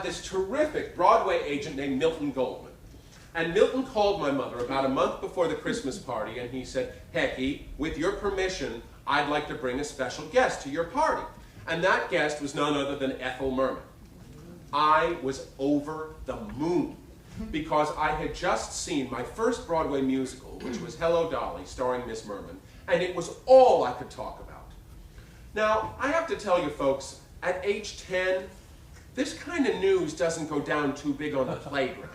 this terrific Broadway agent named Milton Goldman. And Milton called my mother about a month before the Christmas party, and he said, Hecky, with your permission, I'd like to bring a special guest to your party. And that guest was none other than Ethel Merman. I was over the moon, because I had just seen my first Broadway musical, which was Hello, Dolly, starring Miss Merman, and it was all I could talk about. Now, I have to tell you folks, at age 10, this kind of news doesn't go down too big on the playground.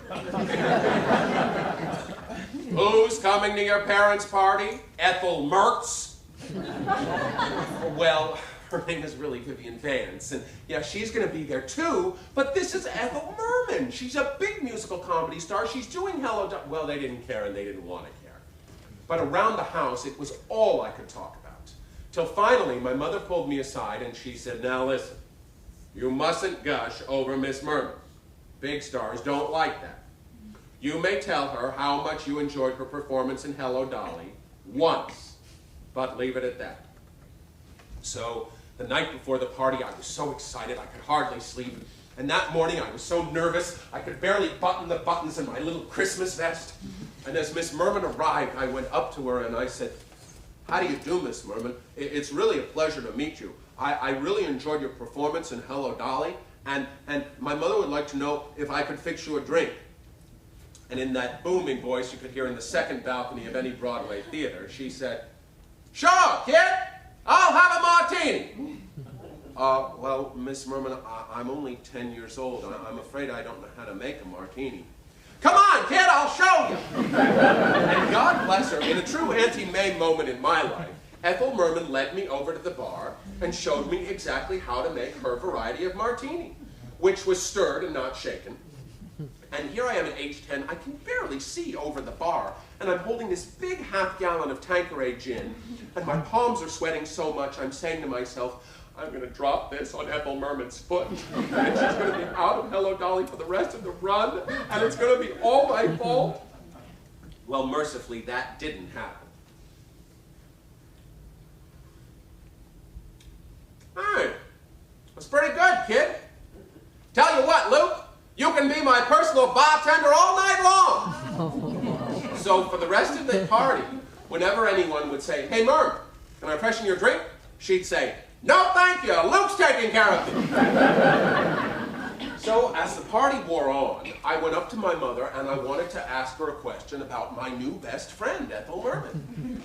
Who's coming to your parents' party? Ethel Mertz? Well, her name is really Vivian Vance, and yeah, she's going to be there too, but this is Ethel Merman. She's a big musical comedy star. She's doing Hello, well, they didn't care and they didn't want to care. But around the house, it was all I could talk about. Till finally, my mother pulled me aside and she said, now listen, you mustn't gush over Miss Merman. Big stars don't like that. You may tell her how much you enjoyed her performance in Hello, Dolly once, but leave it at that. So, the night before the party, I was so excited I could hardly sleep. And that morning, I was so nervous, I could barely button the buttons in my little Christmas vest. And as Miss Merman arrived, I went up to her and I said, how do you do, Miss Merman? It's really a pleasure to meet you. I really enjoyed your performance in Hello, Dolly, and my mother would like to know if I could fix you a drink. And in that booming voice you could hear in the second balcony of any Broadway theater, she said, sure, kid! I'll have a martini. Well, Miss Merman, I'm only 10 years old. I'm afraid I don't know how to make a martini. Come on, kid, I'll show you. And God bless her, in a true Auntie May moment in my life, Ethel Merman led me over to the bar and showed me exactly how to make her variety of martini, which was stirred and not shaken. And here I am at age 10, I can barely see over the bar, and I'm holding this big half-gallon of Tanqueray gin, and my palms are sweating so much, I'm saying to myself, I'm going to drop this on Ethel Merman's foot, and she's going to be out of Hello, Dolly for the rest of the run, and it's going to be all my fault. Well, mercifully, that didn't happen. Hey, that's pretty good, kid. Tell you what, Luke, you can be my personal bartender all night long. So for the rest of the party, whenever anyone would say, hey, Merm, can I freshen your drink? She'd say, no, thank you, Luke's taking care of it. So as the party wore on, I went up to my mother and I wanted to ask her a question about my new best friend, Ethel Merman.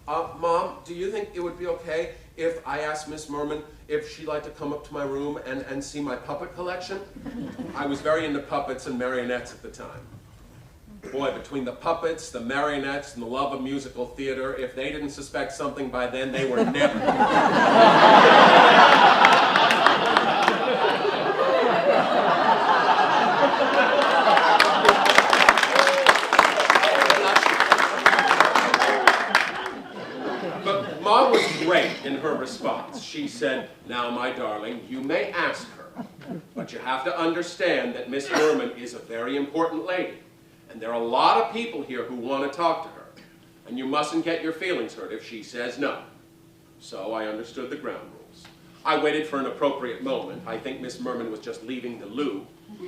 Mom, do you think it would be okay if I asked Miss Merman if she'd like to come up to my room and see my puppet collection? I was very into puppets and marionettes at the time. Boy, between the puppets, the marionettes, and the love of musical theater, if they didn't suspect something by then, they were never. But Mom was great in her response. She said, now, my darling, you may ask her, but you have to understand that Miss Merman is a very important lady. And there are a lot of people here who want to talk to her. And you mustn't get your feelings hurt if she says no. So I understood the ground rules. I waited for an appropriate moment. I think Miss Merman was just leaving the loo.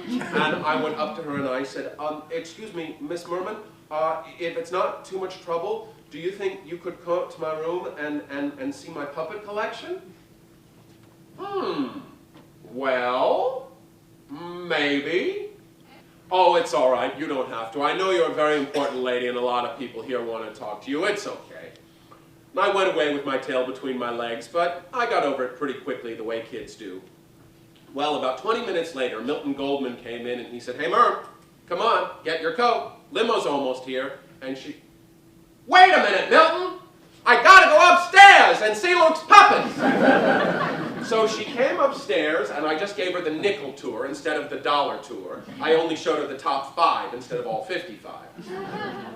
And I went up to her and I said, excuse me, Miss Merman, if it's not too much trouble, do you think you could come up to my room and see my puppet collection? Well, maybe. Oh, it's all right. You don't have to. I know you're a very important lady and a lot of people here want to talk to you. It's okay. And I went away with my tail between my legs, but I got over it pretty quickly, the way kids do. Well, about 20 minutes later, Milton Goldman came in and he said, hey, Merm, come on, get your coat. Limo's almost here. And she, wait a minute, Milton. I gotta go upstairs and see Luke's puppets. So she came upstairs, and I just gave her the nickel tour instead of the dollar tour. I only showed her the top 5 instead of all 55.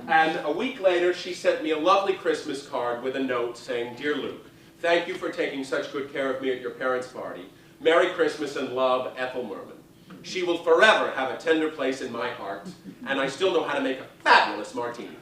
And a week later, she sent me a lovely Christmas card with a note saying, Dear Luke, thank you for taking such good care of me at your parents' party. Merry Christmas and love, Ethel Merman. She will forever have a tender place in my heart, and I still know how to make a fabulous martini.